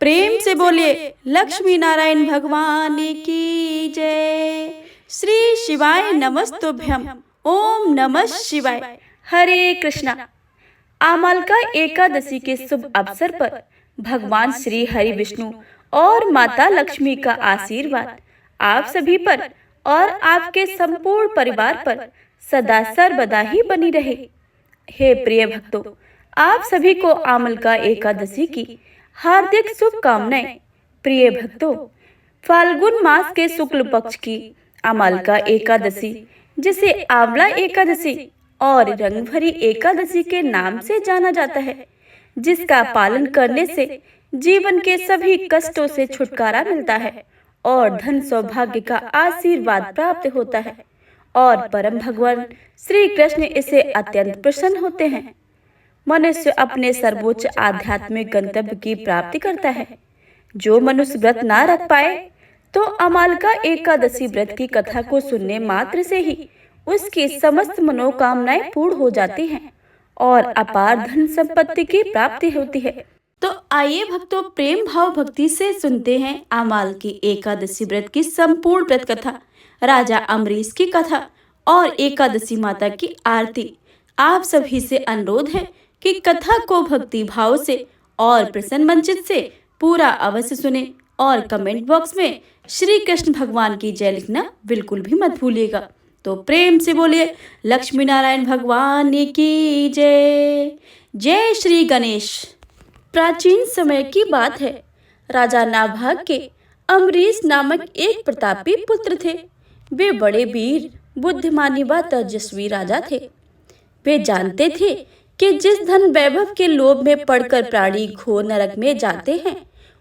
प्रेम से बोलिए लक्ष्मी नारायण भगवान की जय। श्री शिवाय नमस्तुभ्यम। ओम नमः शिवाय। हरे कृष्णा। आमलका एकादशी के शुभ अवसर पर भगवान श्री हरि विष्णु और माता लक्ष्मी का आशीर्वाद आप सभी पर और आपके संपूर्ण परिवार पर सदा सर्वदा ही बनी रहे। हे प्रिय भक्तों, आप सभी को आमलका एकादशी की हार्दिक शुभकामनाएं। प्रिय भक्तों, फाल्गुन मास के शुक्ल पक्ष की आमलका एकादशी, जिसे आंवला एकादशी और रंग भरी एकादशी के नाम से जाना जाता है, जिसका पालन करने से जीवन के सभी कष्टों से छुटकारा मिलता है और धन सौभाग्य का आशीर्वाद प्राप्त होता है और परम भगवान श्री कृष्ण इसे अत्यंत प्रसन्न होते हैं। मनुष्य अपने सर्वोच्च आध्यात्मिक गंतव्य की प्राप्ति करता है। जो मनुष्य व्रत ना रख पाए तो आमलका एकादशी व्रत की कथा को सुनने मात्र से ही उसकी समस्त मनोकामनाएं पूर्ण हो जाती हैं और अपार धन संपत्ति की प्राप्ति होती है। तो आइए भक्तों, प्रेम भाव भक्ति से सुनते हैं आमलकी एकादशी व्रत की संपूर्ण व्रत कथा, राजा अम्बरीश की कथा और एकादशी माता की आरती। आप सभी से अनुरोध है कि कथा को भक्ति भाव से और प्रसन्न मंचित से पूरा अवश्य सुने और कमेंट बॉक्स में श्री कृष्ण भगवान की जय लिखना बिल्कुल भी मत भूलिएगा। तो प्रेम से बोलिए लक्ष्मी नारायण भगवान की जय। जय श्री गणेश। प्राचीन समय की बात है। राजा नाभाग के अम्बरीश नामक एक प्रतापी पुत्र थे। वे बड़े वीर, बुद्धिमानी व तेजस्वी राजा थे। वे जानते थे कि जिस धन वैभव के लोभ में पड़कर प्राणी घोर नरक में जाते हैं,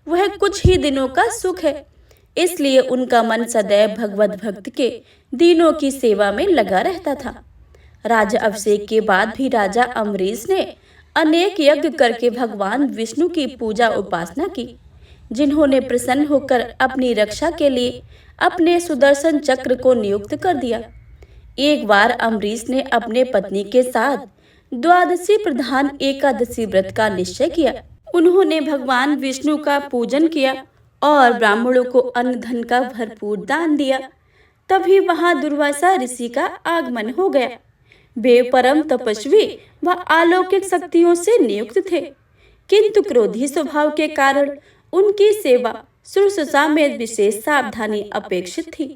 वह कुछ ही दिनों का सुख है। इसलिए उनका मन सदैव भगवत भक्त के दीनों की सेवा में लगा रहता था। राजा अभिषेक के बाद भी राजा अम्बरीश ने अनेक यज्ञ करके भगवान विष्णु की पूजा उपासना की, जिन्होंने प्रसन्न होकर अपनी रक्षा के लिए अपने सुदर्शन चक्र को नियुक्त कर दिया। एक बार अम्बरीश ने अपने पत्नी के साथ द्वादशी प्रधान एकादशी व्रत का निश्चय किया। उन्होंने भगवान विष्णु का पूजन किया और ब्राह्मणों को अन्न धन का भरपूर दान दिया। तभी वहां दुर्वासा ऋषि का आगमन हो गया। वे परम तपस्वी व अलौकिक शक्तियों से नियुक्त थे, किंतु क्रोधी स्वभाव के कारण उनकी सेवा शुश्रूषा में विशेष सावधानी अपेक्षित थी।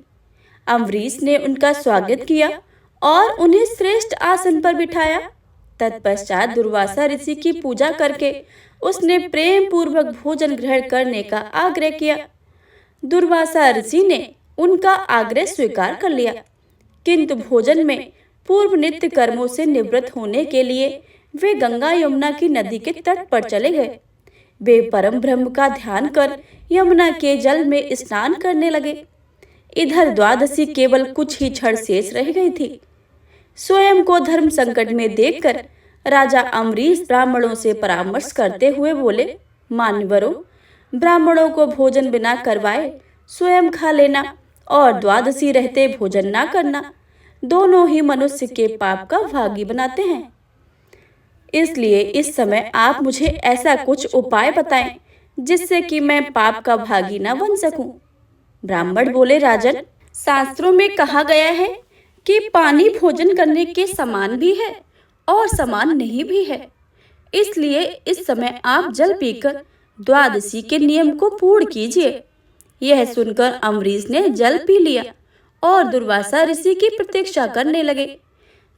अम्बरीश ने उनका स्वागत किया और उन्हें श्रेष्ठ आसन पर बिठाया। तत्पश्चात दुर्वासा ऋषि की पूजा करके उसने प्रेम पूर्वक भोजन ग्रहण करने का आग्रह किया। दुर्वासा ऋषि ने उनका आग्रह स्वीकार कर लिया, किंतु भोजन में पूर्व नित्य कर्मों से निवृत्त होने के लिए वे गंगा यमुना की नदी के तट पर चले गए। वे परम ब्रह्म का ध्यान कर यमुना के जल में स्नान करने लगे। इधर द्वादशी केवल कुछ ही क्षण शेष रह गई थी। स्वयं को धर्म संकट में देखकर राजा अम्बरीश ब्राह्मणों से परामर्श करते हुए बोले, मान्यवरों, ब्राह्मणों को भोजन बिना करवाए स्वयं खा लेना और द्वादशी रहते भोजन ना करना, दोनों ही मनुष्य के पाप का भागी बनाते हैं। इसलिए इस समय आप मुझे ऐसा कुछ उपाय बताएं जिससे कि मैं पाप का भागी न बन सकूं। ब्राह्मण बोले, राजन, शास्त्रों में कहा गया है कि पानी भोजन करने के समान भी है और समान नहीं भी है। इसलिए इस समय आप जल पीकर द्वादशी के नियम को पूर्ण कीजिए। यह सुनकर अम्बरीश ने जल पी लिया और दुर्वासा ऋषि की प्रतीक्षा करने लगे।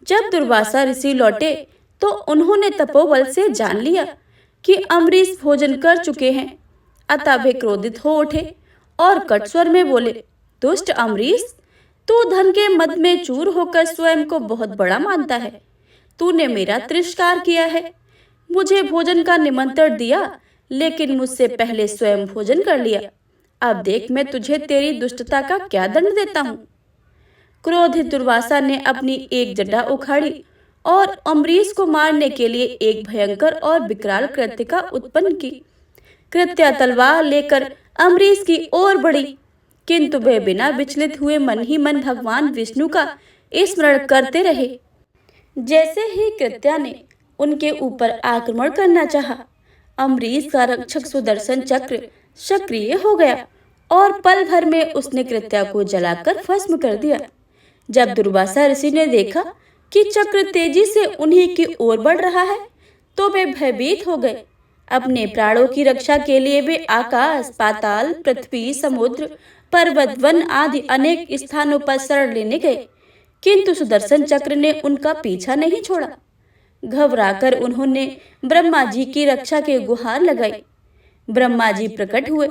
जब दुर्वासा ऋषि लौटे तो उन्होंने तपोबल से जान लिया कि अम्बरीश भोजन कर चुके हैं। अतः वे क्रोधित हो उठे और कट स्वर में बोले, दुष्ट अम्बरीश, तू धन के मद में चूर होकर स्वयं को बहुत बड़ा मानता है। तूने मेरा तिरस्कार किया है, मुझे भोजन का निमंत्रण दिया, लेकिन मुझसे पहले स्वयं भोजन कर लिया। अब देख मैं तुझे तेरी दुष्टता का क्या दंड देता हूँ। क्रोधित दुर्वासा ने अपनी एक जटा उखाड़ी और अम्बरीश को मारने के लिए एक भयंकर और विकराल कृत्य का उत्पन्न की। कृत्या तलवार लेकर अम्बरीश की ओर बढ़ी, किंतु वे बिना विचलित हुए मन ही मन भगवान विष्णु का स्मरण करते रहे। जैसे ही कृत्या ने उनके ऊपर आक्रमण करना चाहा, अम्बरीश का रक्षक सुदर्शन चक्र सक्रिय हो गया और पल भर में उसने कृत्या को जलाकर भस्म कर दिया। जब दुर्वासा ऋषि ने देखा कि चक्र तेजी से उन्हीं की ओर बढ़ रहा है, तो वे भयभीत हो गए। अपने प्राणों की रक्षा के लिए वे आकाश, पाताल, पृथ्वी, समुद्र, पर्वत, वन आदि अनेक स्थानों पर शरण लेने गए, किंतु सुदर्शन चक्र ने उनका पीछा नहीं छोड़ा। घबराकर उन्होंने ब्रह्मा जी की रक्षा के गुहार लगाई। ब्रह्मा जी प्रकट हुए,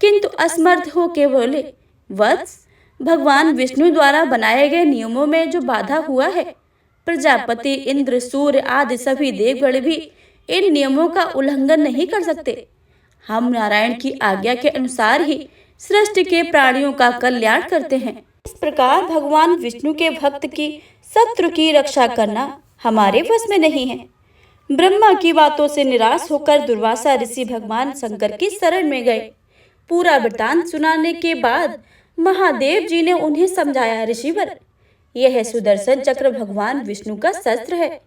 किंतु असमर्थ हो के बोले, वत्स, भगवान विष्णु द्वारा बनाए गए नियमों में जो बाधा हुआ है, प्रजापति, इंद्र, सूर्य आदि सभी देवगण भी इन नियमों का उल्लंघन नहीं कर सकते। हम नारायण की आज्ञा के अनुसार ही सृष्टि के प्राणियों का कल्याण करते हैं। इस प्रकार भगवान विष्णु के भक्त की शत्रु की रक्षा करना हमारे वश में नहीं है। ब्रह्मा की बातों से निराश होकर दुर्वासा ऋषि भगवान शंकर की शरण में गए। पूरा वृतांत सुनाने के बाद महादेव जी ने उन्हें समझाया, ऋषिवर, यह सुदर्शन चक्र भगवान विष्णु का शस्त्र है,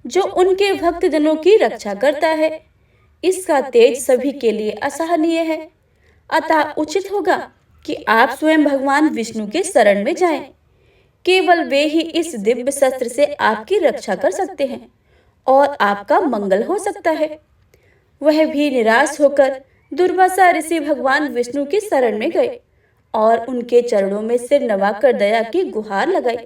जो उनके भक्त जनों की रक्षा करता है। इसका तेज सभी के लिए असहनीय है, अतः उचित होगा कि आप स्वयं भगवान विष्णु के शरण में जाएं। केवल वे ही इस दिव्य शस्त्र से आपकी रक्षा कर सकते हैं और आपका मंगल हो सकता है। वह भी निराश होकर दुर्वासा ऋषि भगवान विष्णु की शरण में गए और उनके चरणों में सिर नवाकर दया की गुहार लगाई।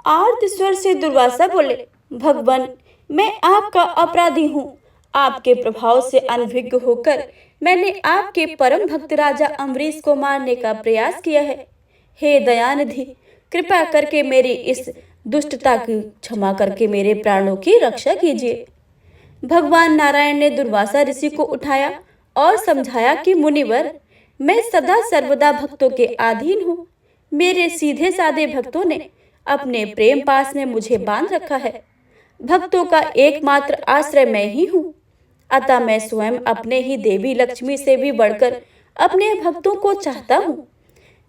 आर्त स्वर से दुर्वासा बोले, भगवान, मैं आपका अपराधी हूँ। आपके प्रभाव से अनभिज्ञ होकर मैंने आपके परम भक्त राजा अम्बरीश को मारने का प्रयास किया है। हे दयानिधि, कृपा करके मेरी इस दुष्टता की क्षमा करके मेरे प्राणों की रक्षा कीजिए। भगवान नारायण ने दुर्वासा ऋषि को उठाया और समझाया कि मुनिवर, मैं सदा सर्वदा भक्तों के अधीन हूँ। मेरे सीधे साधे भक्तों ने अपने प्रेम पास में मुझे बांध रखा है। भक्तों का एकमात्र आश्रय मैं ही हूँ, अतः मैं स्वयं अपने ही देवी लक्ष्मी से भी बढ़कर अपने भक्तों को चाहता हूँ।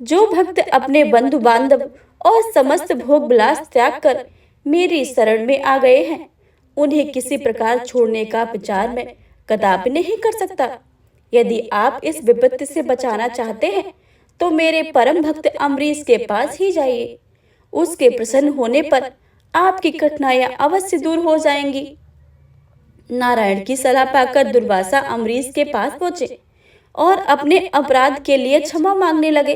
जो भक्त अपने बंधु बांधव और समस्त भोग विलास त्याग कर मेरी शरण में आ गए हैं, उन्हें किसी प्रकार छोड़ने का विचार मैं कदापि नहीं कर सकता। यदि आप इस विपत्ति से बचाना चाहते हैं, तो मेरे परम भक्त अम्बरीश के पास ही जाइए। उसके प्रसन्न होने पर आपकी कठिनाइयां अवश्य दूर हो जाएंगी। नारायण की सलाह पाकर दुर्वासा अम्बरीश के पास पहुंचे और अपने अपराध के लिए क्षमा मांगने लगे।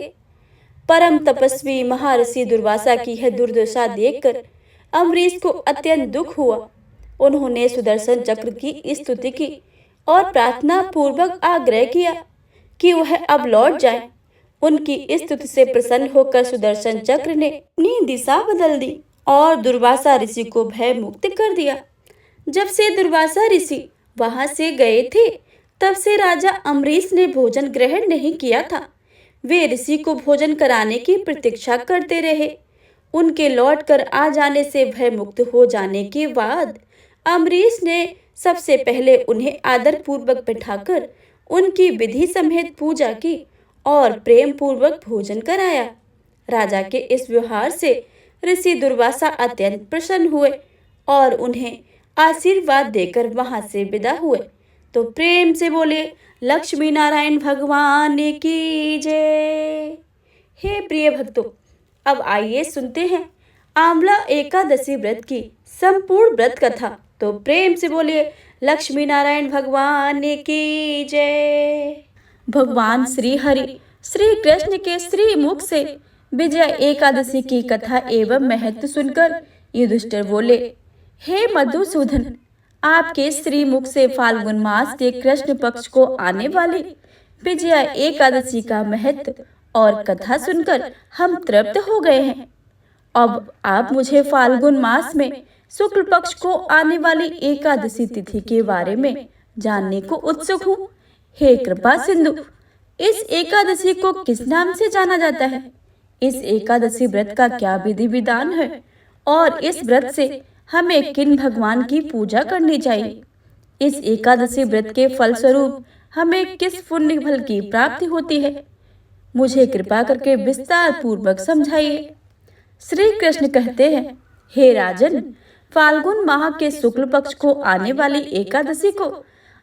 परम तपस्वी महर्षि दुर्वासा की यह दुर्दशा देखकर अम्बरीश को अत्यंत दुख हुआ। उन्होंने सुदर्शन चक्र की स्तुति की और प्रार्थना पूर्वक आग्रह किया कि वह अब लौट जाए। उनकी स्तुति से प्रसन्न होकर सुदर्शन चक्र ने अपनी दिशा बदल दी और दुर्वासा ऋषि को भय मुक्त कर दिया। जब से दुर्वासा ऋषि वहां से गए थे, तब से राजा अम्बरीश ने भोजन ग्रहण नहीं किया था। वे ऋषि को भोजन कराने की प्रतीक्षा करते रहे। उनके लौटकर आ जाने से भय मुक्त हो जाने के बाद अम्बरीश ने सबसे पहले उन्हें आदर पूर्वक बैठाकर उनकी विधि समेत पूजा की और प्रेम पूर्वक भोजन कराया। राजा के इस व्यवहार से ऋषि दुर्वासा अत्यंत प्रसन्न हुए और उन्हें आशीर्वाद देकर वहां से विदा हुए। तो प्रेम से बोले, लक्ष्मी नारायण भगवान की जय। हे प्रिय भक्तों, अब आइए सुनते हैं आंवला एकादशी व्रत की संपूर्ण व्रत कथा। तो प्रेम से बोलिए, लक्ष्मी नारायण भगवान की जय। भगवान श्री हरि श्री कृष्ण के श्री मुख से विजया एकादशी की कथा एवं महत्व सुनकर युधिष्ठिर बोले, हे मधुसूदन, आपके श्री मुख से फाल्गुन मास के कृष्ण पक्ष को आने वाली विजया एकादशी का महत्व और कथा सुनकर हम तृप्त हो गए हैं। अब आप मुझे फाल्गुन मास में शुक्ल पक्ष को आने वाली एकादशी तिथि के बारे में जानने को उत्सुक हूँ। हे कृपा सिंधु, इस एकादशी को किस नाम से जाना जाता है? इस एकादशी व्रत का क्या विधि विधान है और इस व्रत से हमें किन भगवान की पूजा करनी चाहिए? इस एकादशी व्रत के फल स्वरूप हमें किस पुण्य फल की प्राप्ति होती है? मुझे कृपा करके विस्तार पूर्वक समझाइए। श्री कृष्ण कहते हैं, हे राजन, फाल्गुन माह के शुक्ल पक्ष को आने वाली एकादशी को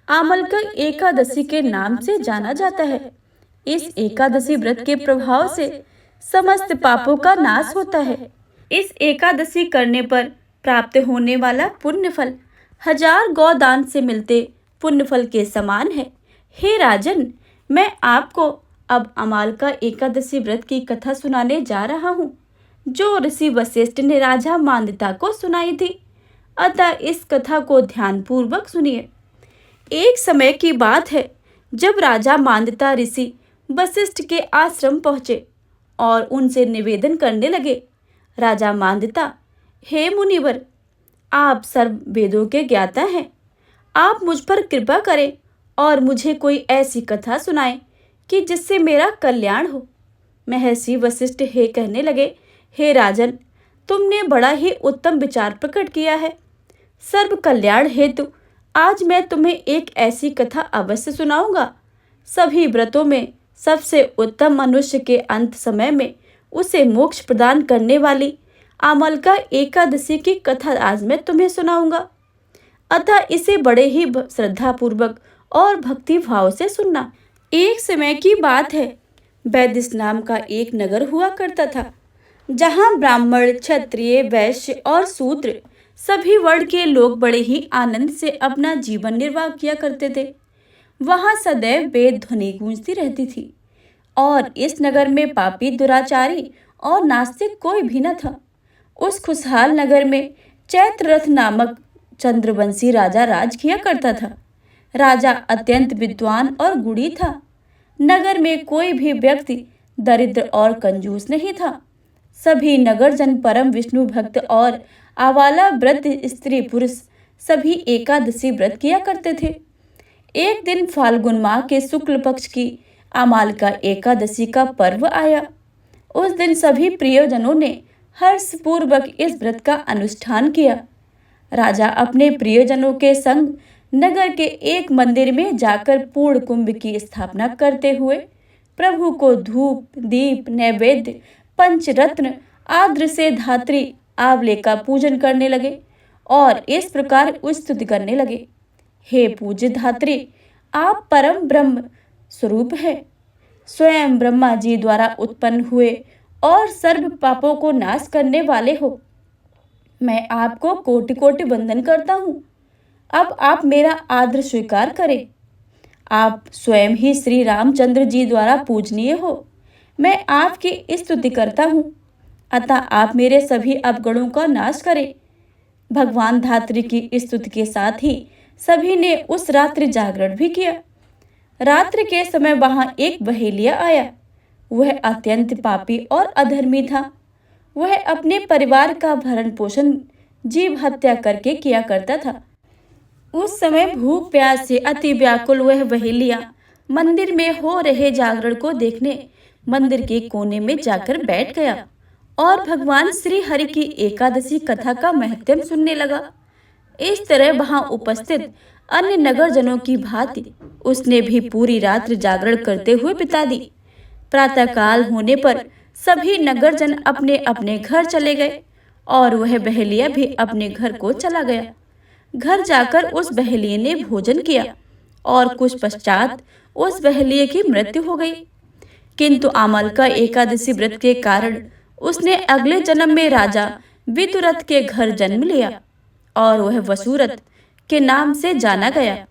आमलक एकादशी के नाम से जाना जाता है। इस एकादशी व्रत के प्रभाव से समस्त पापों का नाश होता है। इस एकादशी करने पर प्राप्त होने वाला पुण्य फल 1000 गौदान से मिलते पुण्य फल के समान है। हे राजन, मैं आपको अब अमालका एकादशी व्रत की कथा सुनाने जा रहा हूँ, जो ऋषि वशिष्ठ ने राजा मांदता को सुनाई थी। अतः इस कथा को ध्यानपूर्वक सुनिए। एक समय की बात है, जब राजा मांदता ऋषि वशिष्ठ के आश्रम पहुंचे और उनसे निवेदन करने लगे। राजा मांदता, हे मुनिवर, आप सर्व वेदों के ज्ञाता हैं। आप मुझ पर कृपा करें और मुझे कोई ऐसी कथा सुनाएं कि जिससे मेरा कल्याण हो। महर्षि वशिष्ठ हे कहने लगे, हे राजन, तुमने बड़ा ही उत्तम विचार प्रकट किया है। सर्व कल्याण हेतु आज मैं तुम्हें एक ऐसी कथा अवश्य सुनाऊंगा। सभी व्रतों में सबसे उत्तम मनुष्य के अंत समय में उसे मोक्ष प्रदान करने वाली अमालका एकादशी की कथा आज मैं तुम्हें सुनाऊंगा। अतः इसे बड़े ही श्रद्धा पूर्वक और भक्ति भाव से सुनना। एक समय की बात है, वैदिश नाम का एक नगर हुआ करता था, जहाँ ब्राह्मण, क्षत्रिय, वैश्य और शूद्र सभी वर्ण के लोग बड़े ही आनंद से अपना जीवन निर्वाह किया करते थे। वहाँ सदैव वेद ध्वनि गूंजती रहती थी और इस नगर में पापी, दुराचारी और नास्तिक कोई भी न था। उस खुशहाल नगर में चैत्ररथ नामक चंद्रवंशी राजा राज किया करता था। राजा अत्यंत विद्वान और गुणी था। नगर में कोई भी व्यक्ति दरिद्र और कंजूस नहीं था। सभी नगरजन परम विष्णु भक्त और आवाला वृद्ध स्त्री पुरुष सभी एकादशी व्रत किया करते थे। एक दिन फाल्गुन माह के शुक्ल पक्ष की अमालका एकादशी का पर्व आया। उस दिन सभी प्रियजनों ने हर्षपूर्वक इस व्रत का अनुष्ठान किया। राजा अपने प्रियजनों के संग नगर के एक मंदिर में जाकर पूर्ण कुंभ की स्थापना करते हुए प्रभु को धूप, दीप, नैवेद्य, पंचरत्न आद्र से धात्री आंवले का पूजन करने लगे और इस प्रकार स्तुति करने लगे, हे पूज्य धात्री, आप परम ब्रह्म स्वरूप है, स्वयं ब्रह्मा जी द्वारा उत्पन्न हुए और सर्व पापों को नाश करने वाले हो। मैं आपको कोटि कोटि वंदन करता हूँ। अब आप मेरा आदर स्वीकार करें। आप स्वयं ही श्री रामचंद्र जी द्वारा पूजनीय हो। मैं आपकी स्तुति करता हूँ, अतः आप मेरे सभी अवगुणों का नाश करें। भगवान धात्री की स्तुति के साथ ही सभी ने उस रात्रि जागरण भी किया। रात्रि के समय वहां एक बहेलिया आया। वह अत्यंत पापी और अधर्मी था। वह अपने परिवार का भरण पोषण जीव हत्या करके किया करता था। उस समय भूख प्यास से अति व्याकुल वह बहेलिया मंदिर में हो रहे जागरण को देखने मंदिर के कोने में जाकर बैठ गया और भगवान श्री हरि की एकादशी कथा का महत्व सुनने लगा। इस तरह वहां उपस्थित अन्य नगरजनों की भांति उसने भी पूरी रात्रि जागरण करते हुए बिता दी। प्रातःकाल होने पर सभी नगरजन अपने अपने घर चले गए और वह बहेलिया भी अपने घर को चला गया। घर जाकर उस बहेलिये ने भोजन किया और कुछ पश्चात उस बहेलिये की मृत्यु हो गई। किंतु अमालका एकादशी व्रत के कारण उसने अगले जन्म में राजा विदुरथ के घर जन्म लिया और वह वसुरथ के नाम से जाना गया।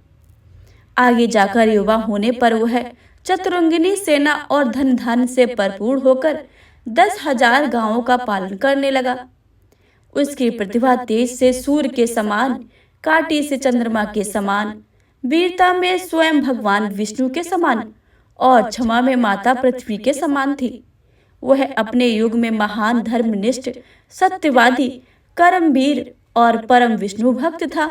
आगे जाकर युवा होने पर वह चतुरंगिनी सेना और धन धान से भरपूर होकर 10,000 गांवों का पालन करने लगा। उसकी प्रतिभा तेज से सूर्य के समान, काटी से चंद्रमा के समान, वीरता में स्वयं भगवान विष्णु के समान और क्षमा में माता पृथ्वी के समान थी। वह अपने युग में महान धर्मनिष्ठ, सत्यवादी, कर्मवीर और परम विष्णु भक्त था।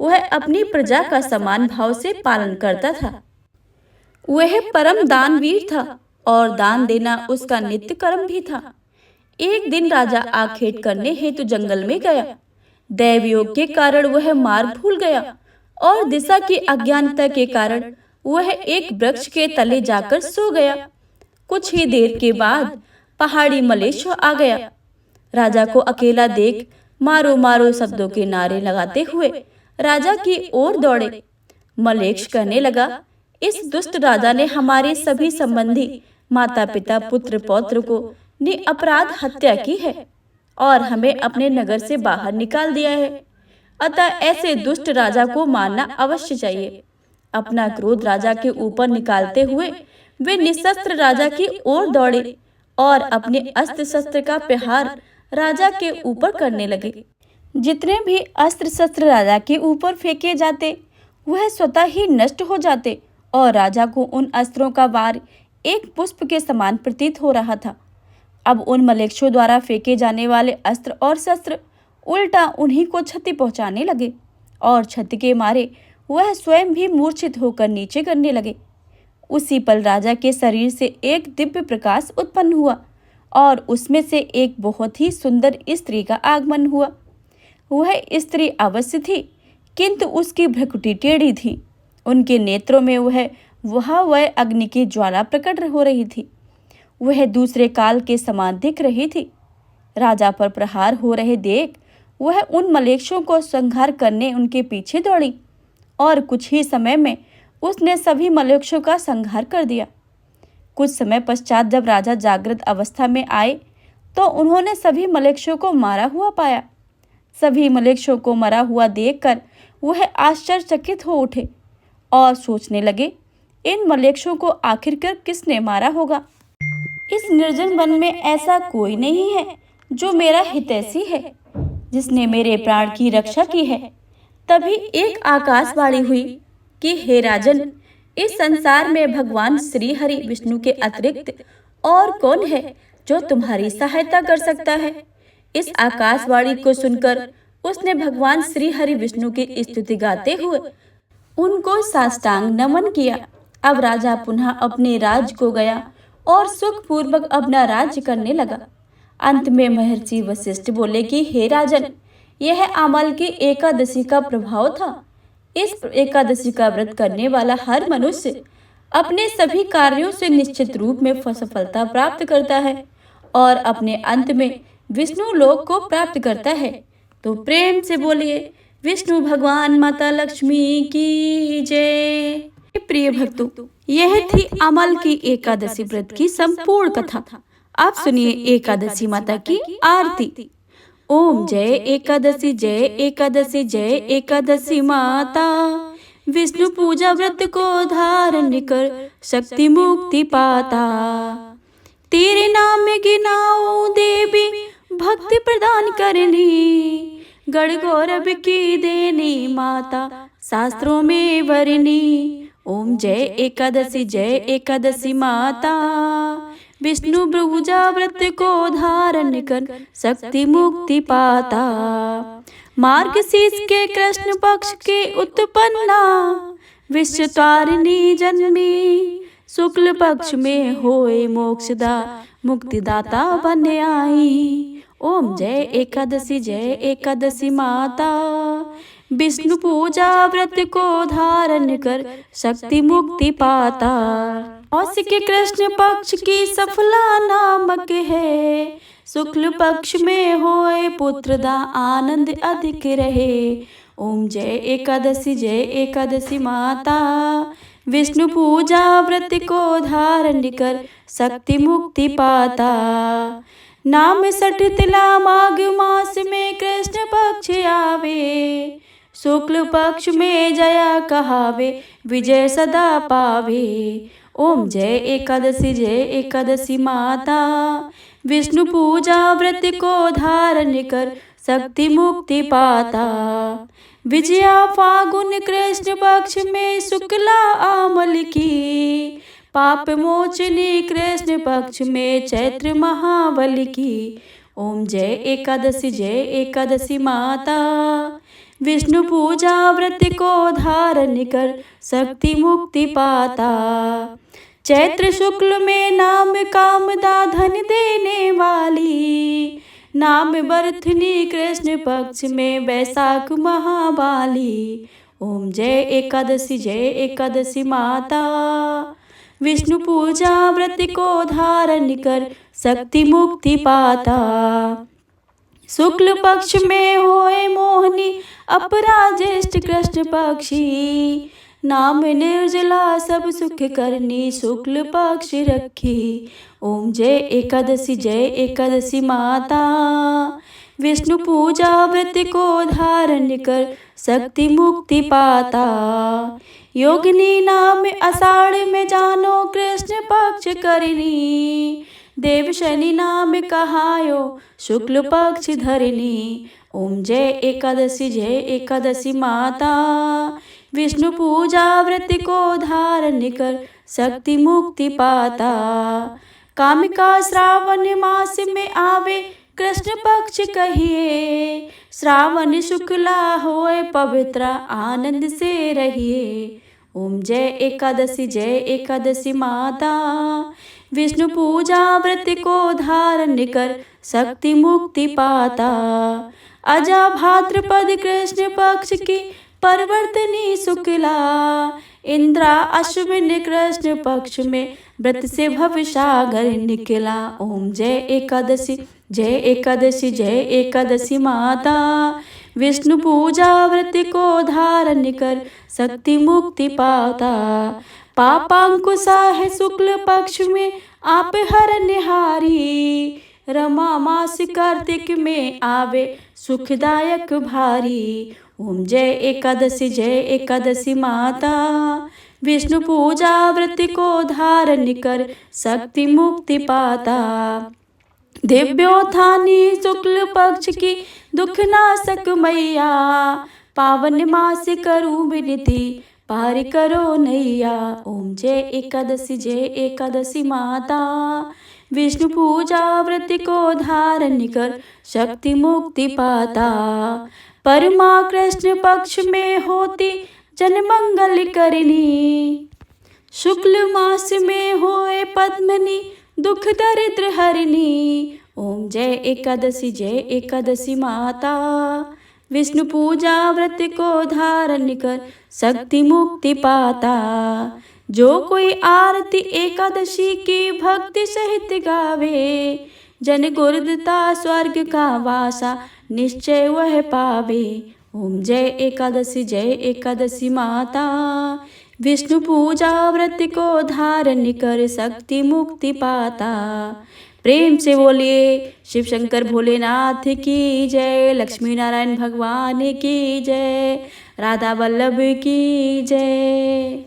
वह अपनी प्रजा का समान भाव से पालन करता था। वह परम दानवीर था और दान देना उसका नित्य कर्म भी था। एक दिन राजा आखेट करने हेतु जंगल में गया। दैव योग के कारण वह मार्ग भूल गया और दिशा की अज्ञानता के कारण वह एक वृक्ष के तले जाकर सो गया। कुछ ही देर के बाद पहाड़ी मलेच्छ आ गया। राजा को अकेला देख मारो मारो शब्दों के नारे लगाते हुए राजा की ओर दौड़े। मलेच्छ कहने लगा, इस दुष्ट राजा ने हमारे सभी संबंधी माता पिता पुत्र पौत्र को अपराध हत्या की है और हमें अपने नगर से बाहर निकाल दिया है। अतः ऐसे दुष्ट राजा को मारना अवश्य चाहिए। अपना क्रोध राजा के ऊपर निकालते हुए वे निशस्त्र राजा की ओर दौड़े और अपने अस्त्र शस्त्र का प्रहार राजा के ऊपर करने लगे। जितने भी अस्त्र शस्त्र राजा के ऊपर फेंके जाते वह स्वतः ही नष्ट हो जाते और राजा को उन अस्त्रों का वार एक पुष्प के समान प्रतीत हो रहा था। अब उन मलेच्छों द्वारा फेंके जाने वाले अस्त्र और शस्त्र उल्टा उन्हीं को क्षति पहुंचाने लगे और क्षति के मारे वह स्वयं भी मूर्छित होकर नीचे गिरने लगे। उसी पल राजा के शरीर से एक दिव्य प्रकाश उत्पन्न हुआ और उसमें से एक बहुत ही सुंदर स्त्री का आगमन हुआ। वह स्त्री अवश्य थी, किंतु उसकी भ्रुकुटी टेढ़ी थी। उनके नेत्रों में वह अग्नि की ज्वाला प्रकट हो रही थी। वह दूसरे काल के समान दिख रही थी। राजा पर प्रहार हो रहे देख वह उन मलेच्छों को संहार करने उनके पीछे दौड़ी और कुछ ही समय में उसने सभी मलेच्छों का संहार कर दिया। कुछ समय पश्चात जब राजा जागृत अवस्था में आए तो उन्होंने सभी मलेच्छों को मारा हुआ पाया। सभी मलेच्छों को मरा हुआ देखकर वह आश्चर्यचकित हो उठे और सोचने लगे, इन मलेच्छों को आखिरकार किसने मारा होगा। इस निर्जन वन में ऐसा कोई नहीं है जो मेरा हितैषी है, जिसने मेरे प्राण की रक्षा की है। तभी एक आकाशवाणी हुई कि हे राजन, इस संसार में भगवान श्री हरि विष्णु के अतिरिक्त और कौन है जो तुम्हारी सहायता कर सकता है। इस आकाशवाणी को सुनकर उसने भगवान श्री हरि विष्णु की स्तुति गाते हुए उनको साष्टांग नमन किया। अब राजा पुनः अपने राज्य को गया और सुखपूर्वक अपना राज्य करने लगा। अंत में महर्षि वशिष्ठ बोले कि हे राजन, यह अमल की एकादशी का प्रभाव था। इस एकादशी का व्रत करने वाला हर मनुष्य अपने सभी कार्यों से निश्चित रूप में सफलता प्राप्त करता है और अपने अंत में विष्णु लोक को प्राप्त करता है। तो प्रेम से बोलिए विष्णु भगवान माता लक्ष्मी की जय। प्रिय भक्तों, यह थी अमल की एकादशी व्रत की संपूर्ण कथा। आप सुनिए एकादशी माता की आरती। ओम जय एकादशी जय एकादशी जय एकादशी माता, विष्णु पूजा व्रत को धारण कर शक्ति मुक्ति पाता। तेरे नाम में गिनाओ देवी भक्ति प्रदान करनी, गढ़ गौरव की देनी माता शास्त्रों में वरनी। ओम जय एकादशी माता, विष्णु पूजा व्रत को धारण कर शक्ति मुक्ति पाता। मार्गशीर्ष के कृष्ण पक्ष के उत्पन्ना, विश्व तारिणी जन्मी, शुक्ल पक्ष में होए मोक्षदा मुक्तिदाता बन आई। ओम जय एकादशी माता, विष्णु पूजा व्रत को धारण कर शक्ति मुक्ति पाता। औसी के कृष्ण पक्ष की सफला नामक है, शुक्ल पक्ष में होए पुत्रदा आनंद अधिक रहे। ओम जय एकादशी माता, विष्णु पूजा व्रत को धारण कर शक्ति मुक्ति पाता। नाम सठ तिला माघ मास में कृष्ण पक्ष आवे, शुक्ल पक्ष में जया कहावे विजय सदा पावे। ओम जय एकादशी माता, विष्णु पूजा व्रत को धारण कर शक्ति मुक्ति पाता। विजया फागुन कृष्ण पक्ष में शुक्ला आमल की, पाप मोचनी कृष्ण पक्ष में चैत्र महाबल की। ओम जय एकादशी माता, विष्णु पूजा व्रत को धारण कर शक्ति मुक्ति पाता। चैत्र शुक्ल में नाम कामदा धन देने वाली, नाम बरथनी कृष्ण पक्ष में वैशाख महाबाली। ओम जय एकादशी माता, विष्णु पूजा व्रत को धारण कर शक्ति मुक्ति पाता। शुक्ल पक्ष में होए मोहनी अपराजेष्ठ कृष्ण पक्षी, नाम निर्जला सब सुख करनी शुक्ल पक्ष रखी। ओम जय एकादशी माता। विष्णु पूजा व्रत को धारण कर शक्ति मुक्ति पाता। योगिनी नाम आषाढ़ में जानो कृष्ण पक्ष करनी। देव शनि नाम कहायो शुक्ल पक्ष धरनी। ओम जय एकादशी माता। विष्णु पूजा व्रत को धारण कर शक्ति मुक्ति पाता। कामिका श्रावण मास में आवे कृष्ण पक्ष कहिए। श्रावण शुक्ला होए पवित्र आनंद से रहिए। ओम जय एकादशी माता। विष्णु पूजा व्रत को धारण कर शक्ति मुक्ति पाता। अजा भाद्रपद कृष्ण पक्ष की परवर्तनी शुक्ला। इंद्रा अश्विन कृष्ण पक्ष में व्रत से भव सागर निकला। ओम जय एकादशी माता। विष्णु पूजा व्रत को धारण कर शक्ति मुक्ति पाता। पापांकुशा है शुक्ल पक्ष में आप हर निहारी। रमा मास कार्तिक में आवे सुखदायक भारी। ओम जय एकादशी माता। विष्णु पूजा व्रत को धारण कर शक्ति मुक्ति पाता। दिव्योत्थानी शुक्ल पक्ष की दुख नाशक मैया। पावन मास करूं विनती पार करो नैया। ओम जय एकादशी माता। विष्णु पूजा व्रत को धारण कर शक्ति मुक्ति पाता। परमा कृष्ण पक्ष में होती जन मंगल करनी। शुक्ल मास में होए पद्मनी दुख दरिद्र हरनी। ओम जय एकादशी माता। विष्णु पूजा व्रत को धारण कर शक्ति मुक्ति पाता। जो कोई आरती एकादशी की भक्ति सहित गावे। जन गुरुदता स्वर्ग का वासा निश्चय वह पावे। ओम जय एकादशी माता। विष्णु पूजा व्रत को धारण कर शक्ति मुक्ति पाता। प्रेम से बोलिए शिव शंकर भोलेनाथ की जय। लक्ष्मी नारायण भगवान की जय। राधा वल्लभ की जय।